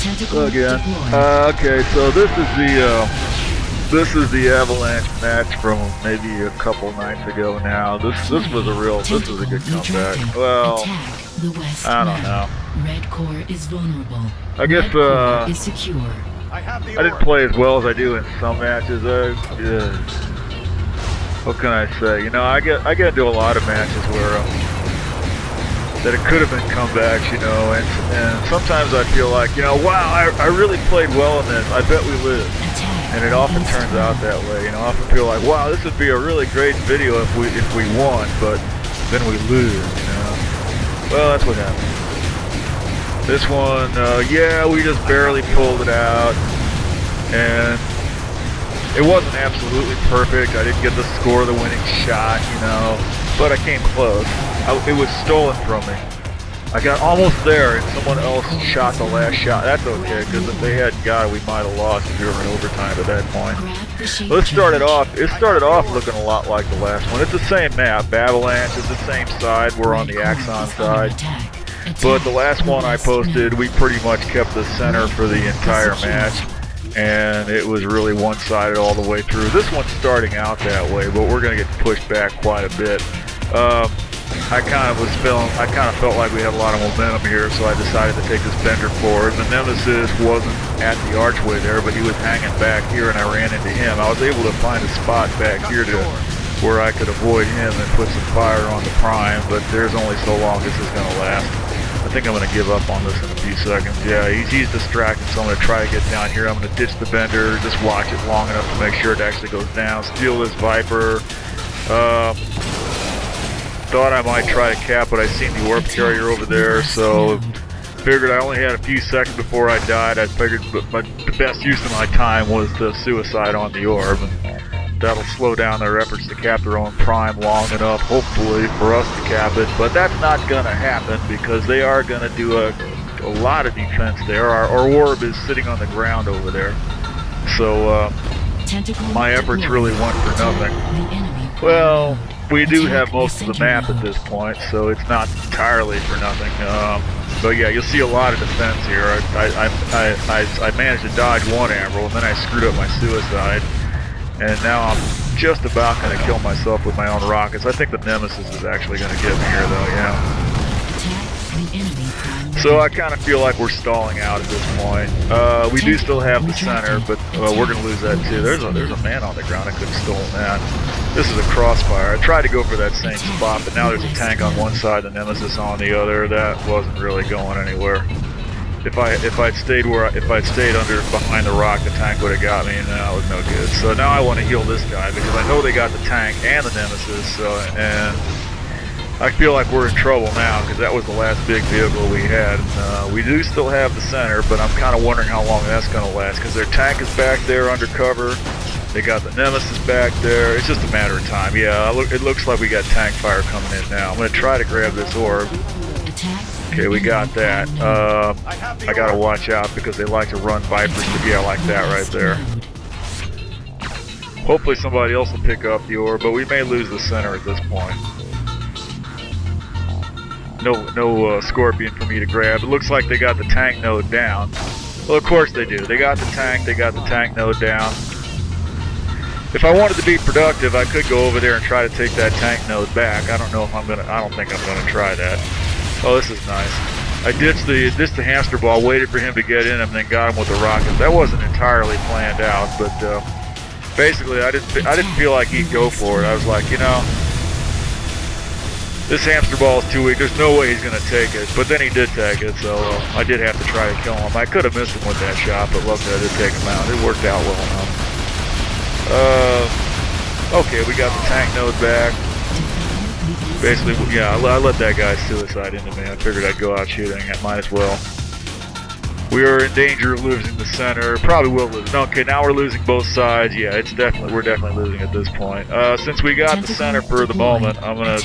Again. Okay, so this is the Avalanche match from maybe a couple nights ago now. This was a good comeback. Well, I don't know. Red core is vulnerable. I guess is secure. I didn't play as well as I do in some matches. What can I say? You know, I get into a lot of matches where that it could have been comebacks, you know, and sometimes I feel like, you know, wow, I really played well in this. I bet we lose. And it often turns out that way. You know, I often feel like, wow, this would be a really great video if we won, but then we lose, you know. Well, that's what happened. This one, yeah, we just barely pulled it out, and it wasn't absolutely perfect. I didn't get the score of the winning shot, you know, but I came close. It was stolen from me. I got almost there, and someone else shot the last shot. That's okay, because if they hadn't got it, we might have lost if we were in overtime at that point. Let's start it off. It started off looking a lot like the last one. It's the same map. Avalanche is the same side. We're on the Axon side. But the last one I posted, we pretty much kept the center for the entire match, and it was really one-sided all the way through. This one's starting out that way, but we're going to get pushed back quite a bit. I kind of felt like we had a lot of momentum here, so I decided to take this bender forward. The Nemesis wasn't at the archway there, but he was hanging back here, and I ran into him. I was able to find a spot back here to where I could avoid him and put some fire on the prime, but there's only so long this is going to last. I think I'm going to give up on this in a few seconds. Yeah, he's distracted, so I'm going to try to get down here. I'm going to ditch the bender, just watch it long enough to make sure it actually goes down. Steal this Viper. Thought I might try to cap, but I seen the orb carrier over there, so figured I only had a few seconds before I died. I figured the best use of my time was the suicide on the orb, and that'll slow down their efforts to cap their own prime long enough, hopefully, for us to cap it. But that's not going to happen because they are going to do a lot of defense there. Our orb is sitting on the ground over there, so my efforts really went for nothing. Well, we do have most of the map at this point, so it's not entirely for nothing. But yeah, you'll see a lot of defense here. I managed to dodge one Amberl, and then I screwed up my suicide. And now I'm just about going to kill myself with my own rockets. I think the Nemesis is actually going to get me here, though, yeah. So I kind of feel like we're stalling out at this point. We do still have the center, but we're going to lose that too. There's a man on the ground. I could have stolen that. This is a crossfire. I tried to go for that same spot, but now there's a tank on one side, the Nemesis on the other. That wasn't really going anywhere. If I'd stayed behind the rock, the tank would have got me, and that was no good. So now I want to heal this guy because I know they got the tank and the Nemesis, and I feel like we're in trouble now because that was the last big vehicle we had. We do still have the center, but I'm kind of wondering how long that's going to last because their tank is back there under cover. They got the Nemesis back there. It's just a matter of time. Yeah, it looks like we got tank fire coming in now. I'm going to try to grab this orb. Okay, we got that. I got to watch out because they like to run Vipers. But yeah, like that right there. Hopefully somebody else will pick up the orb, but we may lose the center at this point. No Scorpion for me to grab. It looks like they got the tank node down. Well, of course they do. They got the tank node down. If I wanted to be productive, I could go over there and try to take that tank node back. I don't think I'm gonna try that. Oh, this is nice. I ditched the hamster ball, waited for him to get in, and then got him with the rockets. That wasn't entirely planned out, but basically, I didn't feel like he'd go for it. I was like, you know, this hamster ball is too weak. There's no way he's gonna take it. But then he did take it, so I did have to try to kill him. I could have missed him with that shot, but luckily I did take him out. It worked out well enough. Okay, we got the tank node back. Basically, yeah, I let that guy suicide into me. I figured I'd go out shooting. I might as well. We are in danger of losing the center. Probably will lose. No, okay, now we're losing both sides. Yeah, we're definitely losing at this point. Since we got the center for the moment, I'm gonna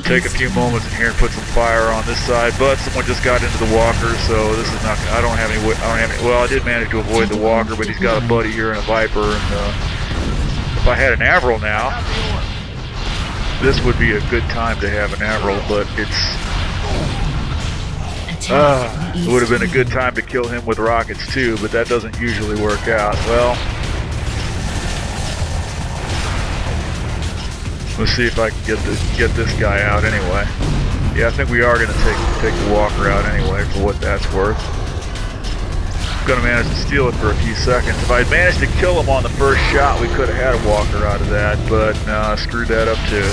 take a few moments in here and put some fire on this side. But someone just got into the walker, so this is not. I don't have any. Well, I did manage to avoid the walker, but he's got a buddy here and a Viper. And if I had an Avril now, this would be a good time to have an Avril, but it's It would have been a good time to kill him with rockets too, but that doesn't usually work out. Well, let's see if I can get this guy out anyway. Yeah, I think we are going to take the walker out anyway for what that's worth. Going to manage to steal it for a few seconds. If I had managed to kill him on the first shot, we could have had a walker out of that, but no, I screwed that up too.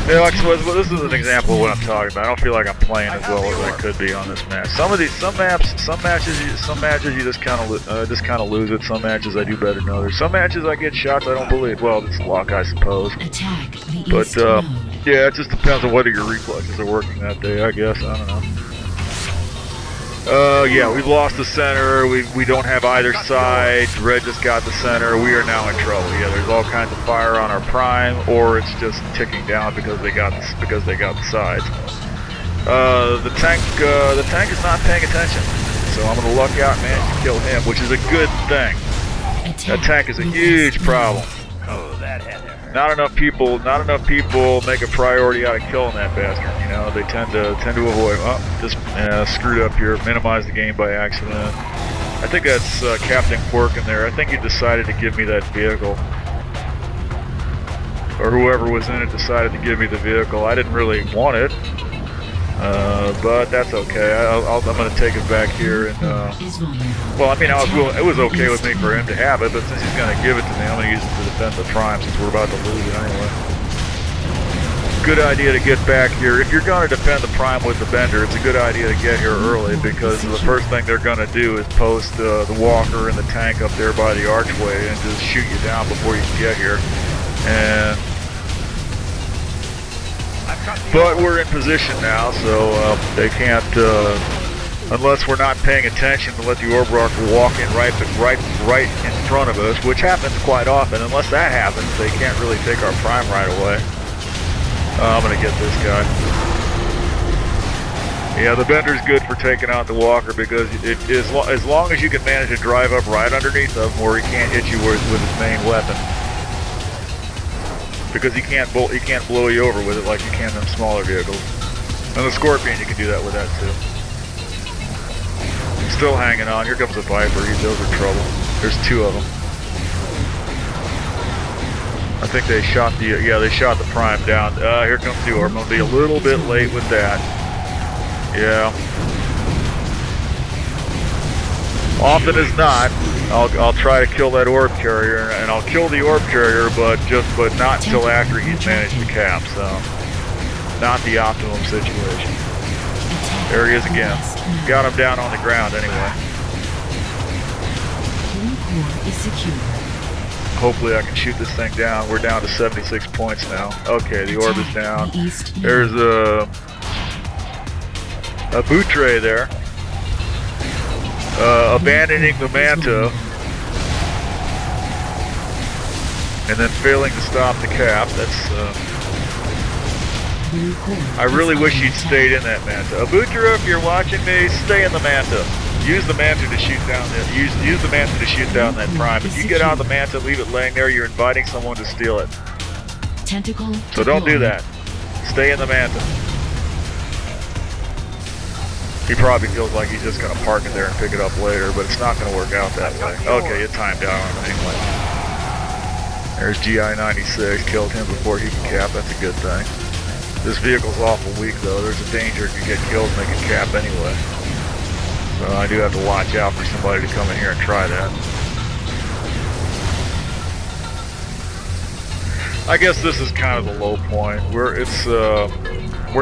Yeah, like, so this is an example of what I'm talking about. I don't feel like I'm playing as well as I could be on this match. Some matches you just kind of lose it. Some matches I do better than others. Some matches I get shots I don't believe. Well, it's luck, I suppose. Attack the But east node. yeah, it just depends on whether your reflexes are working that day. I guess I don't know. Yeah, we've lost the center. We don't have either side. Red just got the center. We are now in trouble. Yeah, there's all kinds of fire on our prime, or it's just ticking down because they got the sides. The tank is not paying attention, so I'm gonna luck out and manage to kill him, which is a good thing. That tank is a huge problem. Oh, that had to hurt. Not enough people make a priority out of killing that bastard. You know, they tend to avoid. Oh, just screwed up here. Minimized the game by accident. I think that's Captain Quirk in there. I think he decided to give me that vehicle, or whoever was in it decided to give me the vehicle. I didn't really want it, but that's okay. I'm going to take it back here and. Well, I mean, it was okay with me for him to have it, but since he's going to give it to me, I'm going to use it to defend the prime since we're about to lose it anyway. Good idea to get back here. If you're going to defend the prime with the bender, it's a good idea to get here early because the first thing they're going to do is post the walker and the tank up there by the archway and just shoot you down before you can get here. But we're in position now, so they can't. Unless we're not paying attention to let the orb rocker walk in right in front of us, which happens quite often. Unless that happens, they can't really take our prime right away. I'm gonna get this guy. Yeah, the bender's good for taking out the walker because as long as you can manage to drive up right underneath of him where he can't hit you with his main weapon. Because he can't blow you over with it like you can in smaller vehicles. And the Scorpion, you can do that with that too. Still hanging on. Here comes a Viper. Those are trouble. There's two of them. I think they shot the prime down. Here comes the orb. I'm gonna be a little bit late with that. Yeah. Often as not, I'll try to kill that orb carrier, and I'll kill the orb carrier, but not until after he's managed to cap. So, not the optimum situation. There he is again. Got him down on the ground anyway. Hopefully I can shoot this thing down. We're down to 76 points now. Okay, the orb is down. There's a boot tray there. Abandoning the Manta. And then failing to stop the cap. That's I really wish you'd stayed in that Manta. Abutra, if you're watching me, stay in the Manta. Use the Manta to shoot down use the Manta to shoot down that prime. If you get out of the Manta, leave it laying there, you're inviting someone to steal it. So don't do that. Stay in the Manta. He probably feels like he's just going to park it there and pick it up later, but it's not going to work out that way. Okay, it timed out on him anyway. There's GI-96, killed him before he can cap, that's a good thing. This vehicle's awful weak though, there's a danger it could get killed and they can cap anyway. So I do have to watch out for somebody to come in here and try that. I guess this is kind of the low point. We're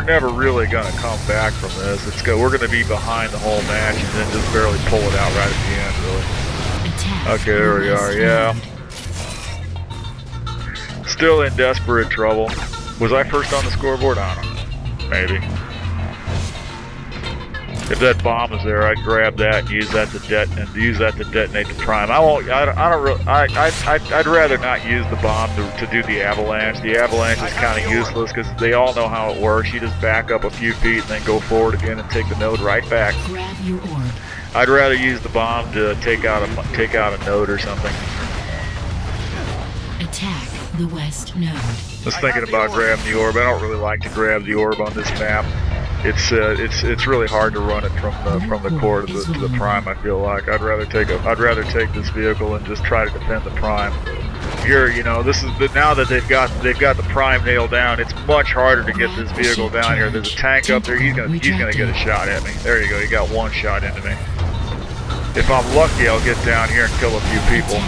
never really gonna come back from this. We're gonna be behind the whole match and then just barely pull it out right at the end, really. Okay, there we are, yeah. Still in desperate trouble. Was I first on the scoreboard? I don't know. Maybe. If that bomb is there, I'd grab that and use that to detonate the prime. I'd rather not use the bomb to do the avalanche. The avalanche is kind of useless because they all know how it works. You just back up a few feet and then go forward again and take the node right back. Grab your orb. I'd rather use the bomb to take out a node or something. Attack the west node. I was thinking about grabbing the orb. I don't really like to grab the orb on this map. it's really hard to run it from the core to the prime. I feel like I'd rather take this vehicle and just try to defend the prime. Here, you know, this is now that they've got the prime nailed down. It's much harder to get this vehicle down here. There's a tank up there. He's gonna get a shot at me. There you go. He got one shot into me. If I'm lucky, I'll get down here and kill a few people.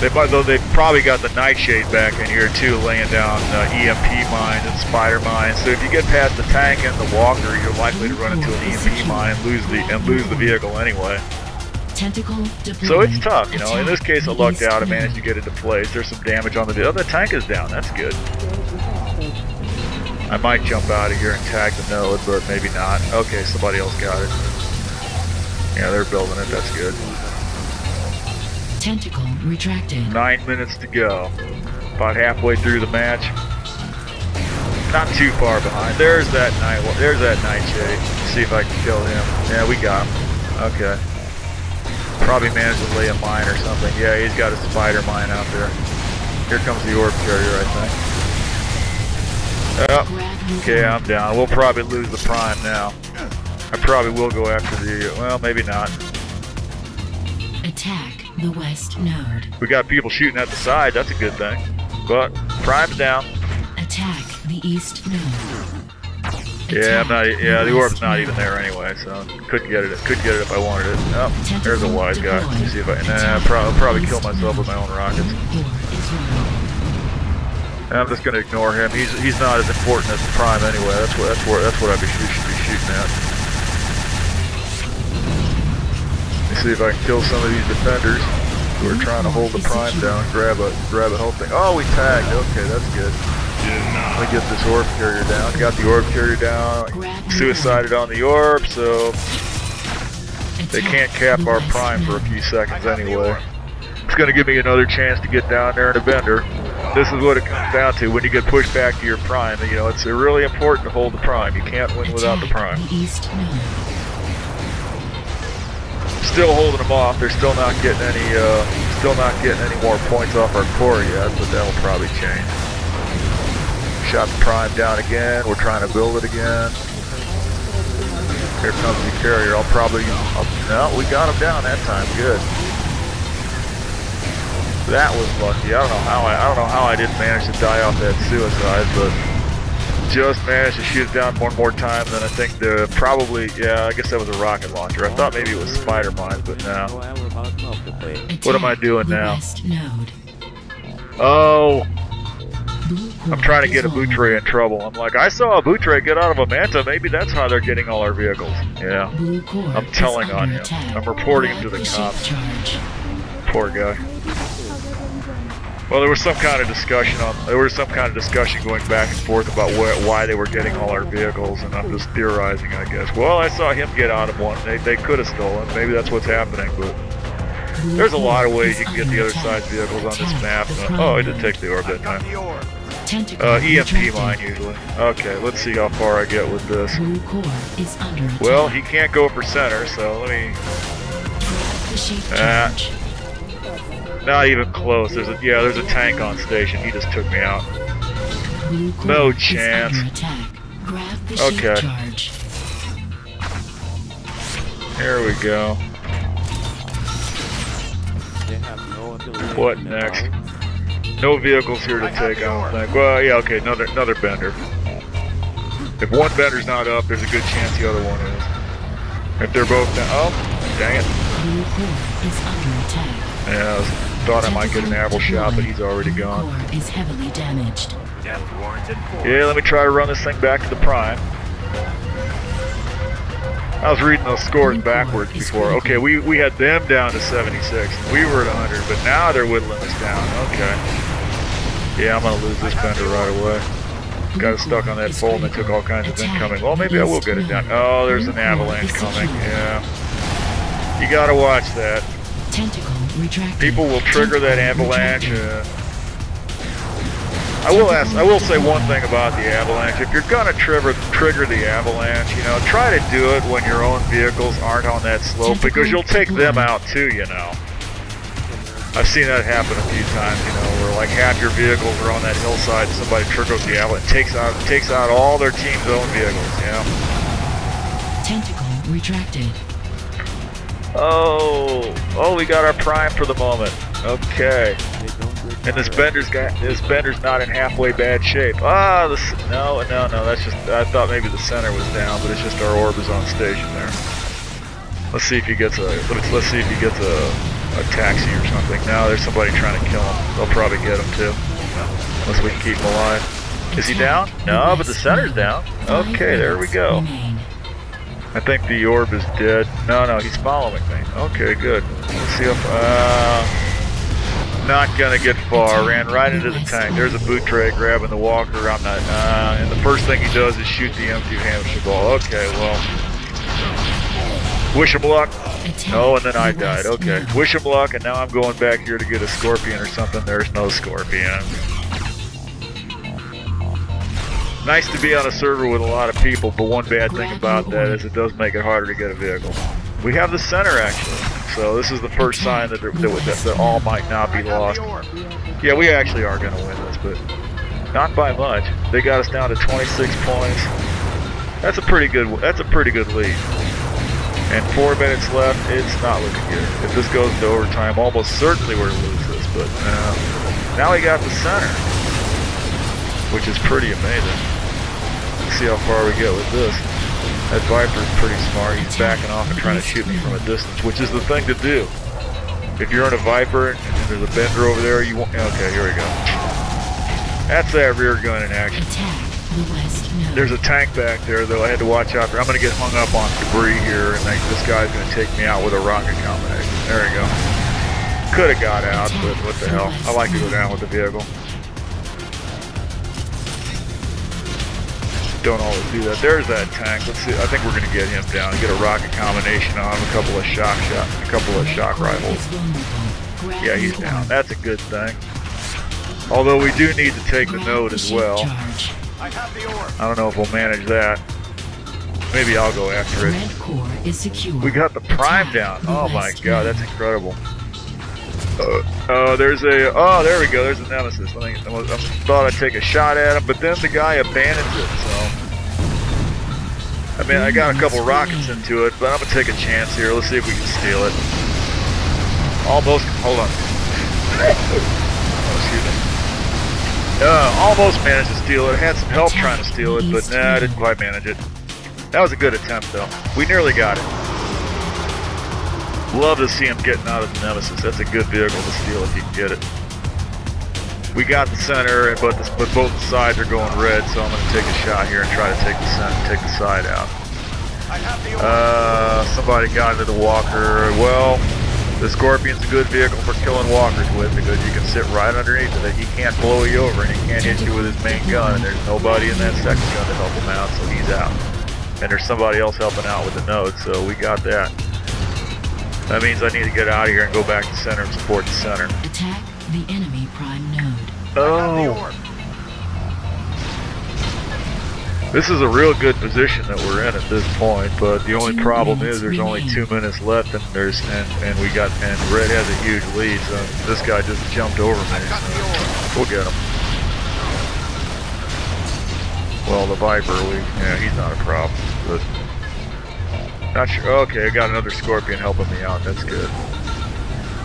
They've probably got the Nightshade back in here too, laying down EMP mines and spider mines. So if you get past the tank and the walker, you're likely to run into an EMP mine and lose the vehicle anyway. So it's tough, you know. In this case, I lucked out and managed to get it to place. There's some damage on the other tank is down. That's good. I might jump out of here and tag the node, but maybe not. Okay, somebody else got it. Yeah, they're building it. That's good. Tentacle retracted. 9 minutes to go. About halfway through the match. Not too far behind. There's that Nightshade. See if I can kill him. Yeah, we got him. Okay. Probably managed to lay a mine or something. Yeah, he's got a spider mine out there. Here comes the orb carrier, I think. Oh, okay, I'm down. We'll probably lose the prime now. I probably will go after the... well, maybe not. Attack the west node. We got people shooting at the side. That's a good thing. But prime's down. Attack the east node. Yeah, the orb's not even there anyway, so could get it if I wanted it. Oh, there's a wise guy. Let me see if I can. I'll probably kill myself with my own rockets. I'm just gonna ignore him. He's not as important as the prime anyway. That's what I should be shooting at. Let me see if I can kill some of these defenders who are trying to hold the prime down. Grab a health thing. Oh, we tagged. Okay, that's good. Let me get this orb carrier down. Got the orb carrier down. Suicided on the orb, so they can't cap our prime for a few seconds anyway. It's going to give me another chance to get down there in a bender. This is what it comes down to when you get pushed back to your prime. You know, it's really important to hold the prime. You can't win without the prime. Still holding them off. They're still not getting any more points off our core yet, but that'll probably change. Shot the prime down again. We're trying to build it again. Here comes the carrier. No, we got him down that time. Good. That was lucky. I don't know how I didn't manage to die off that suicide, but just managed to shoot it down one more time. Then I think I guess that was a rocket launcher. I thought maybe it was spider mines, but no. What am I doing now? Oh. I'm trying to get a Boutre in trouble. I'm like, I saw a Boutre get out of a Manta. Maybe that's how they're getting all our vehicles. Yeah. I'm telling on him. I'm reporting him to the cops. Poor guy. Well, there was some kind of discussion going back and forth about why they were getting all our vehicles, and I'm just theorizing, I guess. Well, I saw him get out of one. They could have stolen. Maybe that's what's happening, but there's a lot of ways you can get the other side's vehicles on this map. Oh, I did take the orb that time. EMP mine usually. Okay, let's see how far I get with this. Well, he can't go for center, so let me... not even close. There's a tank on station. He just took me out. No chance. Okay. Here we go. What next? No vehicles here to take, I don't think. Well, yeah, okay, another bender. If one bender's not up, there's a good chance the other one is. If they're both down, oh, dang it. Yeah, I thought I might get an apple shot, but he's already gone. Yeah, let me try to run this thing back to the prime. I was reading those scores backwards before. Okay, we had them down to 76. We were at 100, but now they're whittling us down. Okay. Yeah, I'm going to lose this bender right away. Got it stuck on that pole and they took all kinds of incoming. Well, maybe I will get it down. Oh, there's an avalanche coming. Yeah. You got to watch that. People will trigger that avalanche. I will say one thing about the avalanche. If you're gonna trigger the avalanche, you know, try to do it when your own vehicles aren't on that slope, because you'll take them out too, you know. I've seen that happen a few times, you know, where like half your vehicles are on that hillside and somebody trickles the outlet and takes out all their team's own vehicles, you know. Tentacle retracted. Oh, we got our prime for the moment. Okay. And this bender's not in halfway bad shape. No, that's just, I thought maybe the center was down, but it's just our orb is on station there. Let's see if he gets a taxi or something. No, there's somebody trying to kill him. They'll probably get him too. Unless we can keep him alive. Is he down? No, but the center's down. Okay, there we go. I think the orb is dead. No, he's following me. Okay, good. Let's see if, not gonna get far. Ran right into the tank. There's a boot tray grabbing the walker. I'm not, and the first thing he does is shoot the M2 hamster ball. Okay, well. Wish him luck. No, and then I died. Okay. Wish him luck, and now I'm going back here to get a scorpion or something. There's no scorpion. Nice to be on a server with a lot of people, but one bad thing about that is it does make it harder to get a vehicle. We have the center, actually. So this is the first sign that all might not be lost. Yeah, we actually are going to win this, but not by much. They got us down to 26 points. That's a pretty good lead. And 4 minutes left, it's not looking good. If this goes to overtime, almost certainly we're going to lose this, but now we got the center, which is pretty amazing. Let's see how far we get with this. That Viper's pretty smart. He's backing off and trying to shoot me from a distance, which is the thing to do. If you're in a Viper and there's a bender over there, you won't. Okay, here we go. That's that rear gun in action. There's a tank back there, though. I had to watch out for. I'm going to get hung up on debris here, and this guy's going to take me out with a rocket combination. There we go. Could have got out, but what the hell. I like to go down with the vehicle. Don't always do that. There's that tank. Let's see. I think we're going to get him down. Get a rocket combination on him, a couple of shock rifles. Yeah, he's down. That's a good thing. Although we do need to take the node as well. I don't know if we'll manage that. Maybe I'll go after it. We got the prime down. Oh my god, that's incredible. There we go. There's a nemesis. I thought I'd take a shot at him, but then the guy abandons it. So, I mean, I got a couple rockets into it, but I'm gonna take a chance here. Let's see if we can steal it. Almost. Hold on. Excuse me. Almost managed to steal it. Had some help trying to steal it, but nah, I didn't quite manage it. That was a good attempt, though. We nearly got it. Love to see him getting out of the nemesis. That's a good vehicle to steal if you can get it. We got the center, but both sides are going red, so I'm going to take a shot here and try to take the side out. Somebody got into the walker. Well, the Scorpion's a good vehicle for killing walkers with because you can sit right underneath of it. He can't blow you over and he can't hit you with his main gun, and there's nobody in that second gun to help him out, so he's out. And there's somebody else helping out with the node, so we got that. That means I need to get out of here and go back to center and support the center. Attack the enemy prime node. Oh! This is a real good position that we're in at this point, but the only problem is there's only 2 minutes left, and Red has a huge lead, so this guy just jumped over me, so we'll get him. Well, the Viper, he's not a problem, but not sure. Okay, I got another Scorpion helping me out. That's good.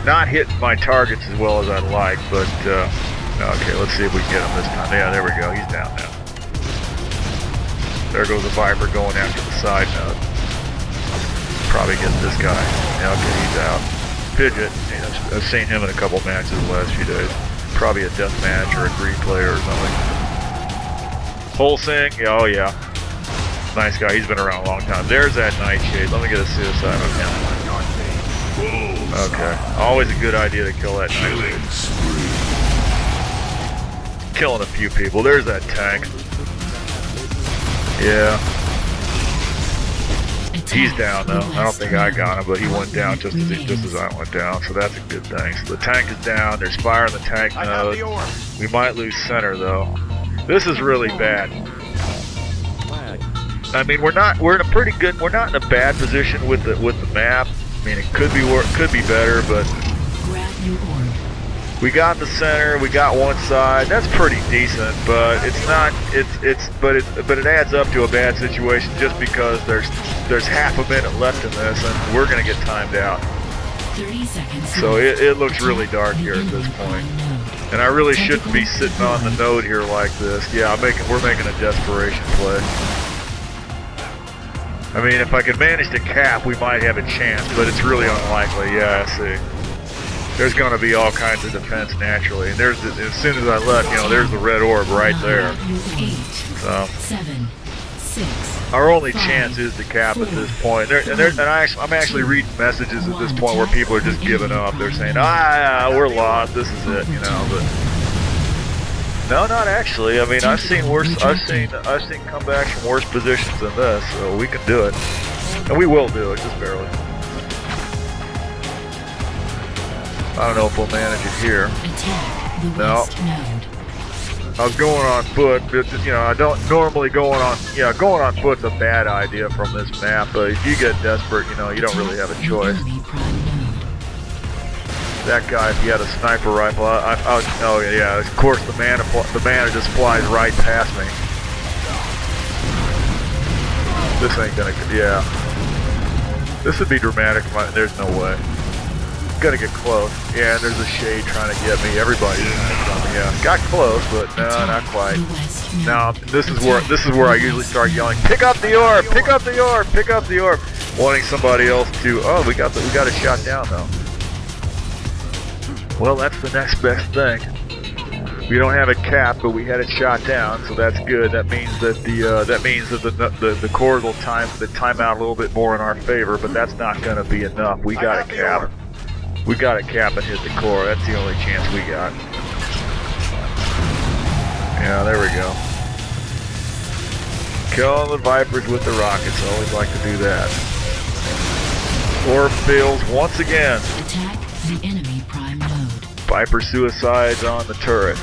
Not hitting my targets as well as I'd like, but okay, let's see if we can get him this time. Yeah, there we go. He's down now. There goes the Viper going after the side node. Probably get this guy. Yeah, okay, he's out. Pidgeot. I've seen him in a couple matches the last few days. Probably a death match or a green player or something. Holsing. Oh yeah. Nice guy. He's been around a long time. There's that Nightshade. Let me get a suicide on him. Okay. Always a good idea to kill that Nightshade. Killing a few people. There's that tank. Yeah. He's down though. I don't think I got him, but he went down just as I went down, so that's a good thing. So the tank is down. There's fire in the tank node. We might lose center though. This is really bad. I mean, we're in a pretty good. We're not in a bad position with the map. I mean, it could be better, but your orb. We got the center, we got one side. That's pretty decent, but it's not. But it adds up to a bad situation just because there's half a minute left in this, and we're gonna get timed out. 30 seconds. So it looks really dark here at this point, and I really shouldn't be sitting on the node here like this. Yeah, we're making a desperation play. I mean, if I could manage to cap, we might have a chance, but it's really unlikely. Yeah, I see. There's going to be all kinds of defense naturally, and as soon as I left, you know, there's the red orb right there. So our only chance is to cap at this point. I'm actually reading messages at this point where people are just giving up. They're saying, we're lost. This is it, you know. But no, not actually. I mean, I've seen worse. I've seen comebacks from worse positions than this, so we can do it, and we will do it, just barely. I don't know if we'll manage it here. No. I was going on foot, but you know, I don't normally going on foot's a bad idea from this map, but if you get desperate, you know, you don't really have a choice. That guy, if he had a sniper rifle, oh yeah, of course the mana just flies right past me. This ain't gonna, yeah. This would be dramatic, there's no way. Gotta get close. Yeah, there's a shade trying to get me. Everybody, yeah, got close, but no, not quite. Now this is where I usually start yelling, "Pick up the orb! Pick up the orb! Pick up the orb!" Wanting somebody else to. Oh, we got it shot down though. Well, that's the next best thing. We don't have it capped, but we had it shot down, so that's good. That means that the cores will time out a little bit more in our favor, but that's not going to be enough. We got it capped. We got to cap and hit the core. That's the only chance we got. Yeah, there we go. Killing the Vipers with the rockets. I always like to do that. Orb fails once again. Attack the enemy prime node. Viper suicides on the turret.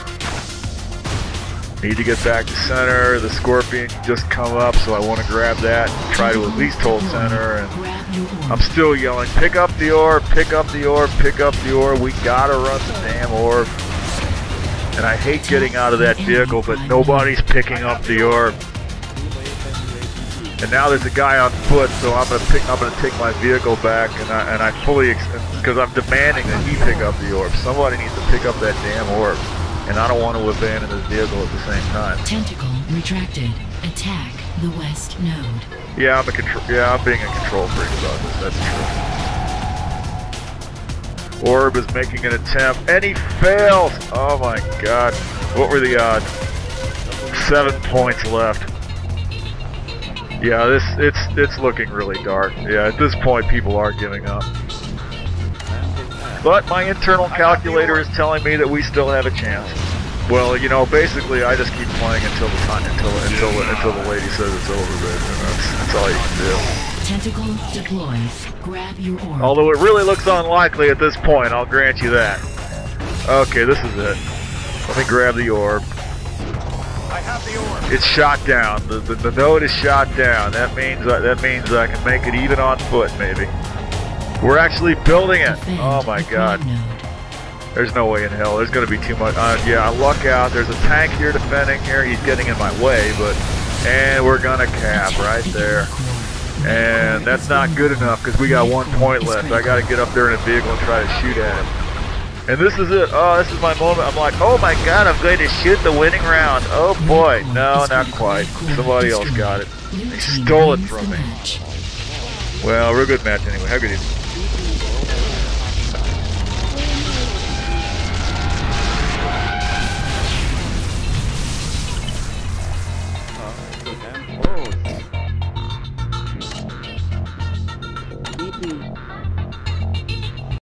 Need to get back to center. The Scorpion just come up, so I want to grab that. Try to at least hold center. And I'm still yelling, pick up the orb, pick up the orb, pick up the orb. We gotta run the damn orb. And I hate getting out of that vehicle, but nobody's picking up the orb. And now there's a guy on foot, so I'm gonna take my vehicle back, and I fully, because I'm demanding that he pick up the orb. Somebody needs to pick up that damn orb. And I don't want to abandon this vehicle at the same time. Tentacle retracted. Attack the west node. Yeah, I'm being a control freak about this. That's true. Orb is making an attempt, and he fails. Oh my God! What were the odds? 7 points left. Yeah, it's looking really dark. Yeah, at this point, people are giving up. But my internal calculator is telling me that we still have a chance. Well, you know, basically, I just keep playing until the lady says it's over, baby. That's all you can do. Tentacle deployed. Grab your orb. Although it really looks unlikely at this point, I'll grant you that. Okay, this is it. Let me grab the orb. I have the orb. It's shot down. The node is shot down. That means I can make it even on foot, maybe. We're actually building it! Oh my God. There's no way in hell. There's going to be too much. Yeah, luck out. There's a tank here defending here. He's getting in my way, but... And we're going to cap right there. And that's not good enough because we got 1 point left. I got to get up there in a vehicle and try to shoot at him. And this is it. Oh, this is my moment. I'm like, oh my God, I'm going to shoot the winning round. Oh boy. No, not quite. Somebody else got it. They stole it from me. Well, we're a good match anyway. Have a good evening. Oh,